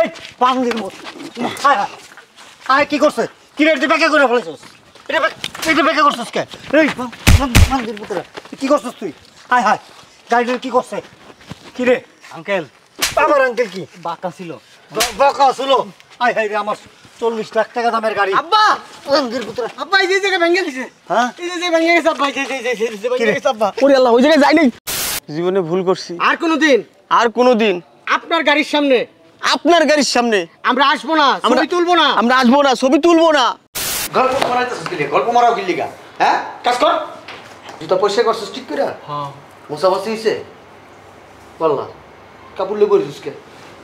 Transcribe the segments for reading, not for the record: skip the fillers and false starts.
এই বান্দির মত আয় কি করছে কি রে তুই বেকা করে ফেলেছিস এটা বেকা করছিস কে এই বান্দির পুত্র কি করছিস তুই আয় হায় গাড়িটা কি করছে কি রে আঙ্কেল আমার আঙ্কেল কি বাঁকা ছিল বাঁকা ছিল আয় হায় রে আমার 40 লাখ টাকা দামের গাড়ি আব্বা বান্দির পুত্র আব্বা এই জায়গায় ভেঙে দিছে হ্যাঁ এই যে ভেঙে গেছে আব্বা এই যে ভেঙে গেছে আব্বা ওরে আল্লাহ ওই জায়গায় যাই নাই জীবনে ভুল করছি আর কোনোদিন আর কোনোদিন আপনার গাড়ির সামনে আপনার গাড়ির সামনে আমরা আসবো না ছবি তুলবো না আমরা আসবো না ছবি তুলবো না গল্প মারাইতেছিস কি রে গল্প মারাও কি লিগা হ্যাঁ কাজ কর জুতা পরিষ্কার করছিস ঠিক করে হ্যাঁ মোছামাছি হইছে বললা কাপড় লই পরিছিস কে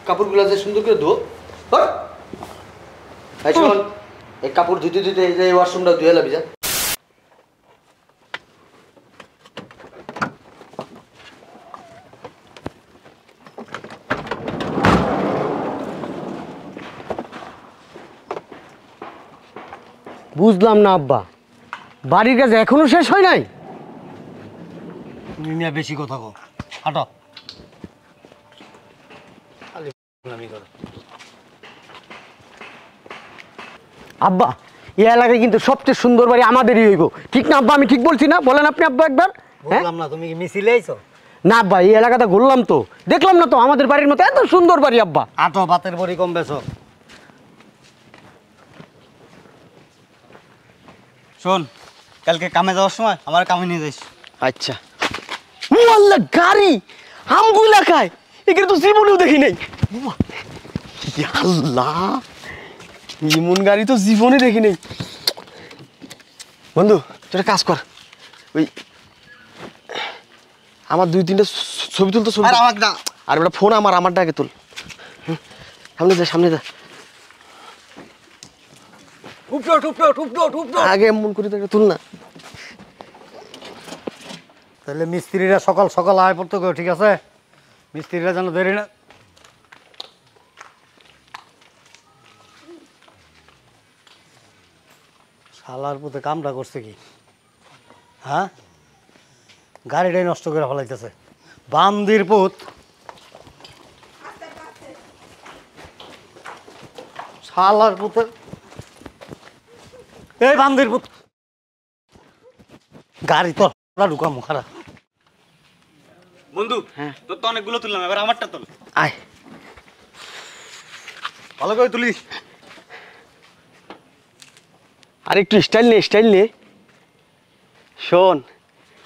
কাপড়গুলো যে সুন্দর করে ধো হট এই শোন এই কাপড় ধুইতে ধুইতে এই যে ওয়াশরুমটা ধুয়ে লাবি যা বুঝলাম না আব্বা বাড়ির কাজ এখনো শেষ হয় নাই তুমি মিয়া বেশি কথা কও হাঁটো আমি করো আব্বা এই এলাকায় কিন্তু সবচেয়ে সুন্দর বাড়ি আমাদেরই হইব ঠিক না আব্বা আমি ঠিক বলছি না বলেন আপনি আব্বা একবার হ্যাঁ বললাম না তুমি কি মিছিলে আইছো না আব্বা এই এলাকাটা ঘুরলাম তো দেখলাম না তো আমাদের বাড়ির মতো এত সুন্দর বাড়ি আব্বা আটো ভাতের বড়ি কম বেছো শোন কালকে কামে যাওয়ার সময় আমার কামে নিয়ে যাইস আচ্ছা ও আল্লাহ গাড়ি আমগো এলাকায় এখানে তো জীবনেও দেখি নাই ইয়া আল্লাহ এমন গাড়ি তো জীবনে দেখি নাই বন্ধু তুই একটা কাজ কর ওই আমার 2-3টা ছবি তুলতো ছবি আর আমাকে না আর একটা ফোন আমারটা আগে তুল সামনে যা সামনে যা আগে এমন করে একটা তুল না তাহলে মিস্ত্রিরা সকাল সকাল আয় পড়তে গো ঠিক আছে মিস্ত্রিরা যেন দেরি না শালার পুতে কামটা করছে কি হ্যাঁ গাড়িটাই নষ্ট করে ফেলাইতেছে বান্দির পুত শালার পুতে এই বান্দির পুত গাড়ি তো ঢুকা মুখারা বন্ধু হ্যাঁ তোর তো অনেকগুলো তুললাম এবার আমারটা তোল আয় ভালো করে তুলিস আর একটু স্টাইল নে শোন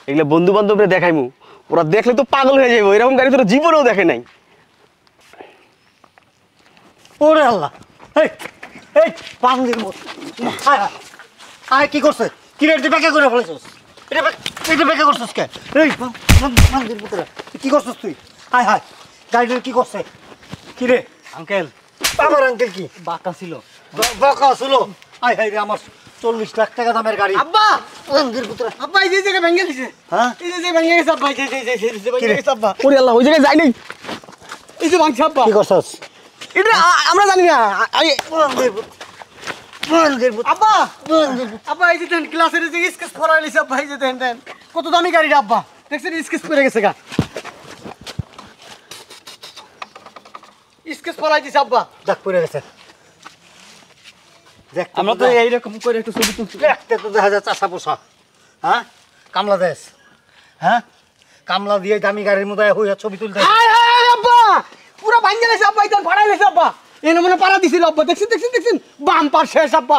এগুলো বন্ধু বান্ধবরা দেখাইমু ওরা দেখলে তো পাগল হয়ে যাবো এরকম গাড়ি তোরা জীবনেও দেখে নাই ওরে আল্লাহ এই এই বান্দির মত আয় আয় আয় কি করছে কি রে তুই বেকা করে ফেলেছিস এটা বেকা করছিস কে এই বান্দির পুত্র কি করছিস তুই আয় হায় গাড়িটা কি করছে কি রে আঙ্কেল আমার আঙ্কেল কি বাঁকা ছিল বাঁকা ছিল আয় হায় রে আমার 40 লাখ টাকা দামের গাড়ি আব্বা বান্দির পুত্র আব্বা এই যে জায়গায় ভেঙে দিছে হ্যাঁ এই যে ভেঙে গেছে আব্বা এই যে ভেঙে গেছে আব্বা ওরে আল্লাহ ওই জায়গায় যাই নাই এই যে ভাঙছে আব্বা কি করছিস এটা আমরা জানি না বান্দির পুত্র বান্দির পুত্র আব্বা বান্দির পুত্র আব্বা এই যে দেন ক্লাসের যে স্কেচ করা হইছে আব্বা এই যে দেন কত দামি গাড়িটা আব্বা দেখছেন স্কেচ করে গেছে গা স্কেচ করাই দিছে আব্বা দেখ পড়ে গেছে আমরা তো এইরকম করে একটু ছবি তুলছি দেখতে তো দেখা যায় চাষা পোষা হ্যাঁ কামলা দেশ হ্যাঁ কামলা দিয়ে দামি গাড়ির মধ্যে হইয়া ছবি তুলতে হায় হায় আব্বা পুরো ভাঙে গেছে আব্বা এটা ফাড়াই গেছে আব্বা এনে মনে পাড়া দিছিল আব্বা দেখছেন বাম্পার শেষ আব্বা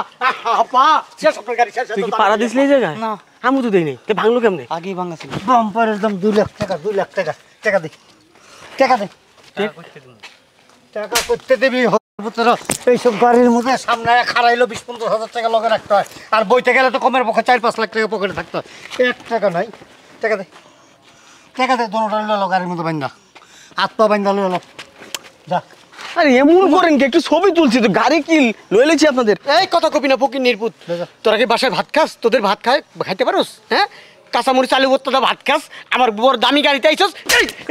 আব্বা শেষ আপনার গাড়ি শেষ তুই কি পাড়া দিছিলি এই জায়গায় না আমি তো দেই নাই তে ভাঙলো কেমনে আগেই ভাঙা ছিল বাম্পার একদম 2 লাখ টাকা 2 লাখ টাকা টাকা দে টাকা দে টাকা করতে দেবি পুত্র এইসব গাড়ির মধ্যে সামনে খারাইলো 20-50 হাজার টাকা লগে রাখতে হয় আর বইতে গেলে তো কমের পক্ষে 4-5 লাখ টাকা পকেটে থাকতে হয় 1 টাকা নাই টাকা দে দোনোটা ললো গাড়ির মধ্যে বান্ধা হাত পা বান্ধা ললো যা আরে এমন করেন কি একটু ছবি তুলছি তো গাড়ি কি লইলেছি আপনাদের এই কথা কবি না ফকির নির্পুত তোরা কি বাসায় ভাত খাস তোদের ভাত খাইতে পারোস হ্যাঁ কাঁচামরিচ আলু ভর্তা ভাত খাস আমার বড় দামি গাড়িতে আইছস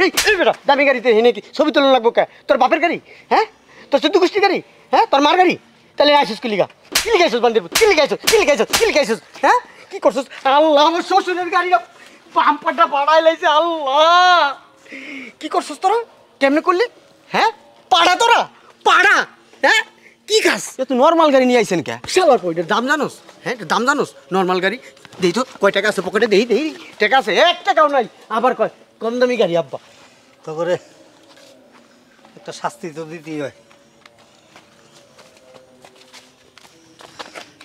এই বেটা দামি গাড়িতে হেনে কি ছবি তোলা লাগবো কে তোর বাপের গাড়ি হ্যাঁ তোর চোদ্দ গোষ্ঠী গাড়ি হ্যাঁ তোর মার গাড়ি তাহলে আইসস কি লিগাইছস বান্দির কি লিগাইছস হ্যাঁ কি করছস আল্লাহ আমার শ্বশুরের গাড়িটা পাম্পারটা বাড়াই লাইছে আল্লাহ কি করছস তোরা কেমনে করলি হ্যাঁ পাড়া তোরা পাড়া হ্যাঁ কি খাস এ তো নর্মাল গাড়ি নিয়ে আইছেন কে শালার পো এটার দাম জানোস হ্যাঁ এটার দাম জানোস নর্মাল গাড়ি দেই তো কয় টাকা আছে পকেটে দেই দেই টাকা আছে 1 টাকাও নাই আবার কয় কম দামি গাড়ি আব্বা তো করে একটা শাস্তি তো দিতেই হয়।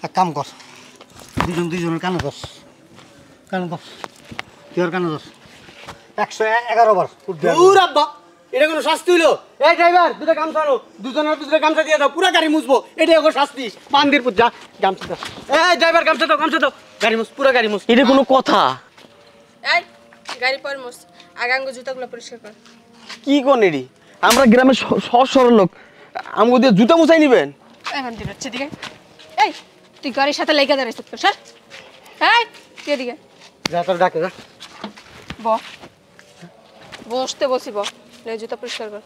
এক কাম কর, দুজনের কানে দোষ, কানে দোষ, তুই ওর কানে দোষ 111 বার উঠবে। দূর আব্বা এটা কোনো শাস্তি হইলো? এই ড্রাইভার দুটো গামছা আনো, দুজনের গামছা দিয়ে দাও, পুরো গাড়ি মুছবো, এটাই ওকে শাস্তি। পান্দির পুত যা গামছা দাও। এই ড্রাইভার গামছা দাও, গাড়ি মুছ, পুরো গাড়ি মুছ। এটা কোনো কথা? এই গাড়ি পর মোস আগাঙ্গ জুতাগুলো পরিষ্কার কর। কি কোন এডি? আমরা গ্রামের সহজ সরল লোক, আমগো দিয়ে জুতা মুছাই নিবেন? এই বান্দি হচ্ছে দিকে। এই তুই গাড়ির সাথে লেগে দাঁড়াইছিস তো স্যার? এই তুই এদিকে যা তোর ডাকে যা। বসতে বসিব, লে জুতা পরিষ্কার কর।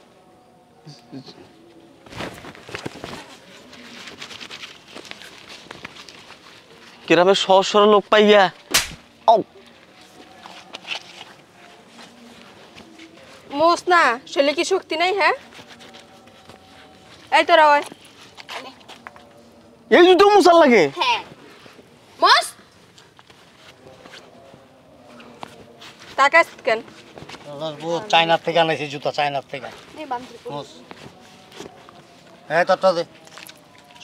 গ্রামের সহজ সরল লোক পাইয়া মোস না, শরীরে কি শক্তি নাই? হ্যাঁ এই তোরা ওই এই জুতো মুছার লাগে? হ্যাঁ মোস তাকাস কেন? চায়নার থেকে আনাইছি জুতা, চায়নার থেকে। এই বান্দি মোস তোরটা দে।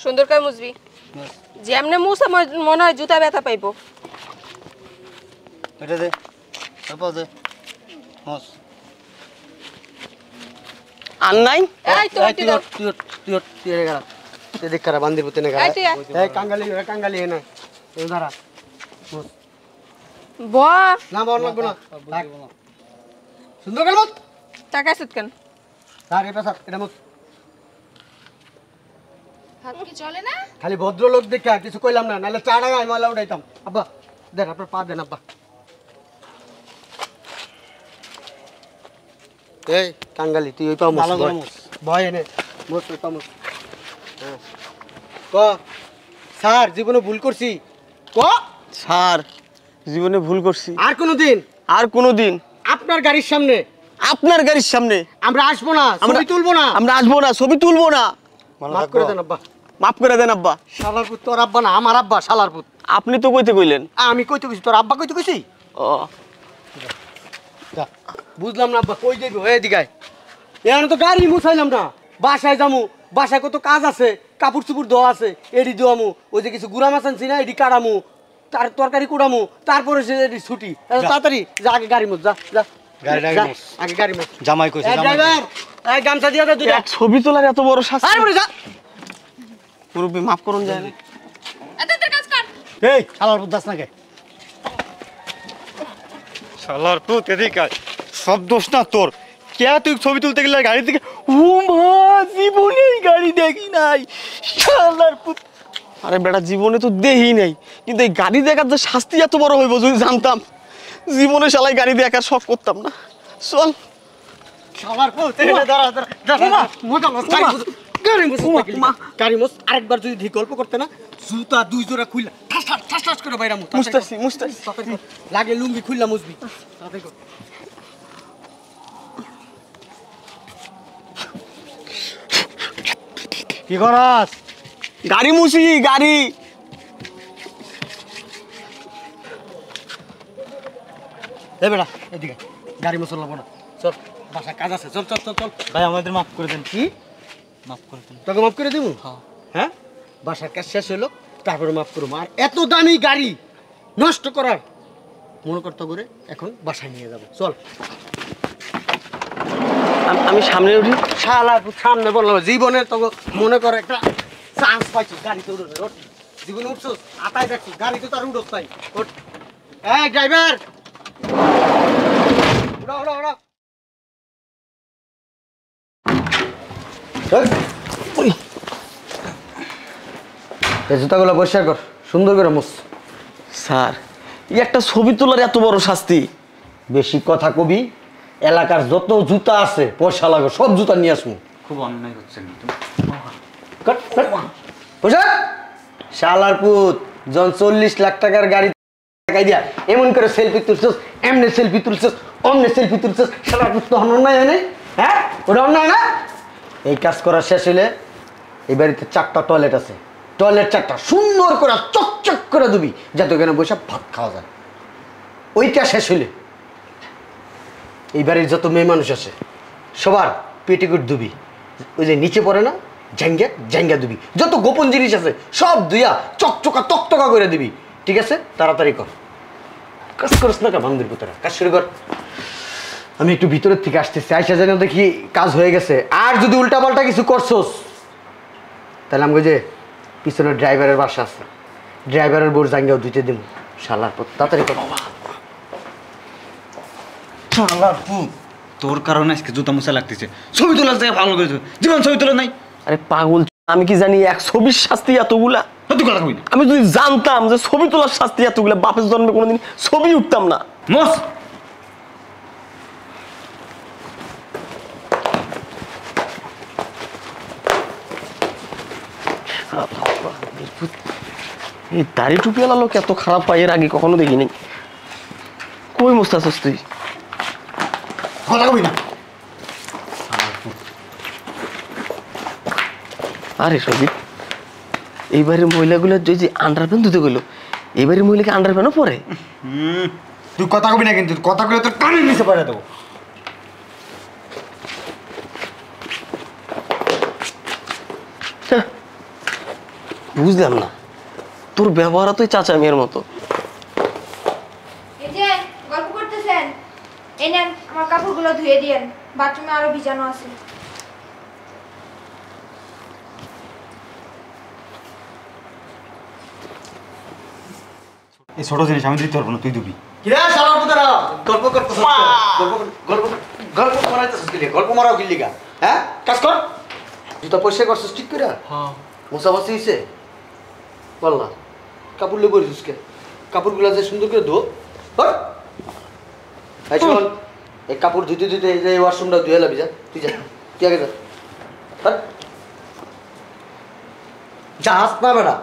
সুন্দর করে মুছবি, যেমনে মুছ আমার মনে হয় জুতা ব্যথা পাইবো। এটা দে, তারপর দে মোস। আর নাই? এই তো তুই গেলা তুই দেখ কারা বান্দির পুত নে গেলা। এই তুই আয়। এই কাঙ্গালি এনে এই দাঁড়া মুছ। ব না বল লাগবো না, থাক। সুন্দর করে মুছ। তাকাস কেন? আর এটা স্যার এটা মুছ। হাত কি চলে না? খালি ভদ্রলোক দেখা কিছু কইলাম না, নাহলে 4 টাকায় ময়লা উঠাইতাম। আব্বা দেন, আপনার পা দেন আব্বা। এই কাঙ্গালি তুই ওই পা মুছ। ভালো করে মুছ। ভয় এনে মুছ ওই পা মুছ। হ্যাঁ ক স্যার জীবনে ভুল করছি ক। স্যার জীবনে ভুল করছি, আর কোনোদিন আর কোনোদিন আপনার গাড়ির সামনে আপনার গাড়ির সামনে আমরা আসবো না, ছবি তুলবো না। আমরা আসবো না, ছবি তুলবো না। মাফ করে দেন আব্বা। মাফ করে দেন আব্বা। শালার পুত তোর আব্বা না, আমার আব্বা শালার পুত। আপনি তো কইতে কইলেন। আমি কইতে কইছি, তোর আব্বা কইতে কইছি? ও বুঝলাম না আব্বা, কই যাইবো? এদিকে এখন তো গাড়ি মুছাইলাম না, বাসায় যামু, বাসায় কত কাজ আছে, কাপড় চুপুর ধোয়া আছে, এডি ধোয়ামু, ওই যে কিছু গুড়া মাছ আনছি না, এডি কাটামু, তার তরকারি কুড়ামু, তারপরে সে এডি ছুটি। তাড়াতাড়ি যা, আগে গাড়ি মুছ, যা যা গাড়িটা আগে যা, মুছ। আগে গাড়ি মুছ। জামাই কইছে, এই জামাই ড্রাইভার, এই গামছা দিয়ে দে দুইটা। এক ছবি তোলার এত বড় শাস্তি? আরে যা। মুরব্বি মাফ করুন যায় না? এত কাজ কর। এই শালার পুত দাস নাকি? শালার পুত এদিকে আয়। সব দোষ না তোর। কে তুই ছবি তুলতে গেলে গাড়ি থেকে? ও মা, জীবনে এই গাড়ি দেখি নাই। শালার পুত। আরে বেটা জীবনে তো দেখি নাই, কিন্তু এই গাড়ি দেখার যে শাস্তি এত বড় হইব যদি জানতাম, জীবনে শালাই গাড়ি দেখার শখ করতাম না। চল। শালার পুত দাঁড়া দাঁড়া, মোটা মাছ গাড়ি মুছ, গাড়ি মুছ, গাড়ি মুছ। আরেকবার যদি ঠিক গল্প করতে না, জুতা দুই জোড়া খুইলা ঠাস ঠাস ঠাস ঠাস করে বাইরা মুছ। মুস্তাছি। লাগে লুঙ্গি খুললা মুছবি। তাড়াতাড়ি কর। কি করাস? গাড়ি মুছি, গাড়ি। এ বেটা এদিকে, গাড়ি মুছ লাগবো না, চল বাসায় কাজ আছে, চল চল চল চল। ভাই আমাদের মাফ করে দেন। কি মাফ করে দেন। তোকে মাফ করে দিব? হ্যাঁ বাসার কাজ শেষ হইলো, তারপরে মাফ করবো। আর এত দামি গাড়ি নষ্ট করার মনে করতে করে এখন বাসায় নিয়ে যাবো, চল। আমি সামনে উঠি। শালা সামনে বললাম, জীবনের তো মনে করে একটা চান্স পাইছিস গাড়িতে উঠে, ওঠ। জীবনে উঠছিস, আতায় দেখছিস, গাড়িতে তো আর উঠোস তাই। ওঠ। এই ড্রাইভার, উড়া উড়া উড়া। এই জুতাগুলো পরিষ্কার কর, সুন্দর করে মুছ। স্যার এই একটা ছবি তোলার এত বড় শাস্তি? বেশি কথা কবি, এলাকার যত জুতা আছে পয়সা লাগবে, সব জুতা নিয়ে আসবো। খুব অন্যায় হচ্ছে কিন্তু। শালার পুত, যখন 40 লাখ টাকার গাড়ি টাকাই দিয়া এমন করে সেলফি তুলছিস, এমনি সেলফি তুলছিস, অমনি সেলফি তুলছিস, শালার পুত তো অন্যায় হয় নাই? হ্যাঁ ওটা অন্যায় না? এই কাজ করা শেষ হইলে এই বাড়িতে 4টা টয়লেট আছে, টয়লেট 4টা সুন্দর করে চকচক করে দিবি, যাতে ওখানে বসে ভাত খাওয়া যায়। ওইটা শেষ হইলে এই বাড়ির যত মেয়ে মানুষ আছে সবার পেটিকুট দিবি, ওই যে নিচে পড়ে না ঝাঙ্গা ঝাঙ্গা দিবি, যত গোপন জিনিস আছে সব দুইয়া চকচকা তকতকা করে দিবি। ঠিক আছে, তাড়াতাড়ি কর, কাজ করিস না কা বান্দির পুতরা, কাজ শুরু কর। আমি একটু ভিতরের থেকে আসতেছি, আইসা যেন দেখি কাজ হয়ে গেছে। আর যদি উল্টাপাল্টা কিছু করছোস তাহলে আমাকে যে পিছনে ড্রাইভারের বাসা আছে, ড্রাইভারের বোর জাঙ্গাও ধুইতে দিব। শালার পুত, তাড়াতাড়ি কর। শালার পুত, তোর কারণে আজকে জুতা মুছা লাগতেছে। ছবি তোলার জায়গায় ভালো করেছো, জীবন ছবি তোলা নাই। আরে পাগল, আমি কি জানি এক ছবির শাস্তি এতগুলা? তুই কথা কই না। আমি যদি জানতাম যে ছবি তোলার শাস্তি এতগুলা, বাপের জন্মে কোনোদিন ছবি উঠতাম না। মস এই দাড়ি টুপিওয়ালা লোক এত খারাপ পাই এর আগে কখনো দেখিনি। কই মুস্তাছিস তুই? কথা কই না। আরে সজিব, এইবারের মহিলাগুলো যে আন্ডারপ্যান্ট ধুতে গেলো, এইবারের মহিলাকে আন্ডারপ্যান্টও পরে? তুই কথা কবি না, কিন্তু কথা কইলে তোর কানের নিচে পড়ে দেবো। বুঝলাম না, তোর ব্যবহার তো চাচা মেয়ের মতো। এই যে গল্প করতেছেন, এই নেন আমার কাপড়গুলো ধুয়ে দিয়েন, বাথরুমে আরো ভিজানো আছে। এই ছোট জিনিস আমি দিতে পারবো না, তুই দিবি। কিরে শালার পুতরা, গল্প করতেছ, গল্প গল্প মারাইতেছিস কি লিগা? গল্প মারাও কি লিগা? হ্যাঁ, কাজ কর। জুতা পরিষ্কার করছিস ঠিক করে? হ্যাঁ। মোছামাছি হইছে? বললা কাপড় লয়ে পরিছিস কে? কাপড়গুলো যে সুন্দর করে ধো। হট। এই চল, এই কাপড় ধুইতে ধুইতে এই যে ওয়াশরুমটা ধুয়ে লাবি, যা তুই, যা তুই আগে যা। হট। যাস না বেটা,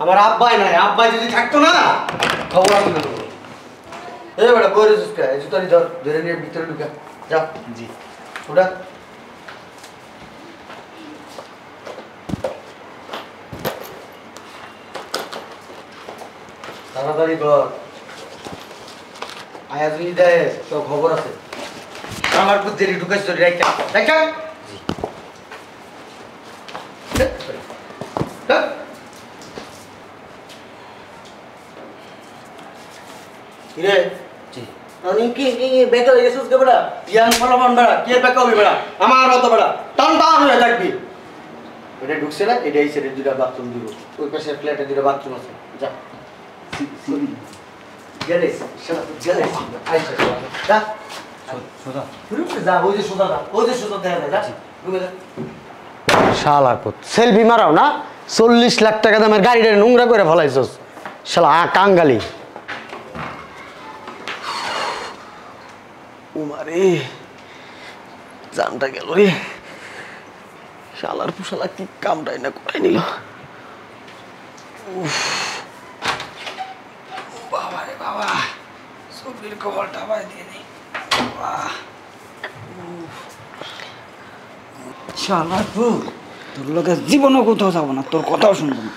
আমার আব্বাই নাই, আব্বাই যদি থাকতো না খবর আমি দেবো। এই বেটা বই রেছিস কে? এই জুতারি ধর, ধরে নিয়ে ভিতরে ঢুকা, যা। জি ওটা তাড়াতাড়ি কর, আয়া যদি দেয় তো খবর আছে। আমার পুত দেরি ঢুকাইছ তো রাইখা রাইখা। কিরে আমি কি বেকার হয়ে গেছিস কে বেটা? ইয়ান ফলাফল বেড়া কে বেকা হবি বেড়া? আমার মতো বেড়া টান টান হয়ে থাকবি। এটা ঢুকছে না, এটা এই সাইডে দুইটা বাথরুম দিব, ওই পাশে ফ্ল্যাটে দুইটা বাথরুম আছে, যা গেলে গেলে আইসা যা সোজা যা, ওই যে সোজা যা, ওই যে সোজা দেখা যায়, যা ঘুমে যা। শালার পুত, সেলফি মারাও না? 40 লাখ টাকা দামের গাড়িটা নোংরা করে ফেলাইছস শালা কাঙ্গালি। উমারে জানটা গেল রে, শালার পুশালা কি কামটাই না করাই নিল। বাবা রে বাবা, সবজির কপালটা ভাই দিয়ে নি। শালার পুত, তোর লোকে জীবনও কোথাও যাবো না, তোর কথাও শুনবো না।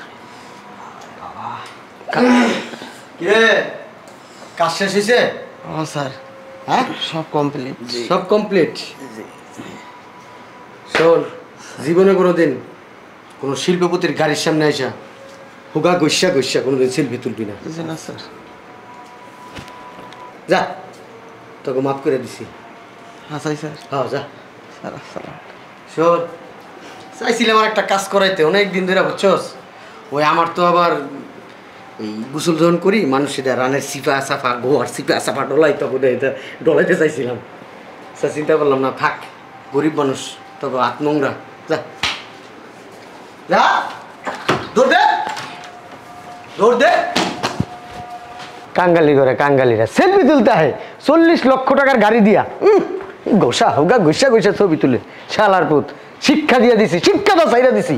কিরে কাজ শেষ হয়েছে? হ্যাঁ স্যার, হ্যাঁ সব কমপ্লিট। সব কমপ্লিট। শোন, জীবনে কোনোদিন কোনো শিল্পপতির গাড়ির সামনে আইসা হুগা গৈসা গৈসা কোনোদিন সেলফি তুলবি না। না স্যার। যা, তোকে মাফ করে দিছি। হ্যাঁ স্যার। হ্যাঁ যা। স্যার আসসালাম। শোন, চাইছিলাম আমার একটা কাজ করাইতে অনেক দিন ধরে, বুঝছস? ওই আমার তো আবার এই গোসল যখন করি মানুষের রানের সিপা সাফা গোয়ার সিপা সাফা ডলাই, তখন ডলাইতে চাইছিলাম। স্যার চিন্তা করলাম না, থাক, গরিব মানুষ, তবে হাত নোংরা। যা যা, দৌড় দে, দৌড় দে। কাঙ্গালি করে কাঙ্গালিরা সেলফি তুলতে হয় 40 লক্ষ টাকার গাড়ি দিয়া, ঘোষা হোগা ঘুষা ঘুষা ছবি তুলে। শালার পুত, শিক্ষা দিয়ে দিছি, শিক্ষাটা চাইরা দিছি।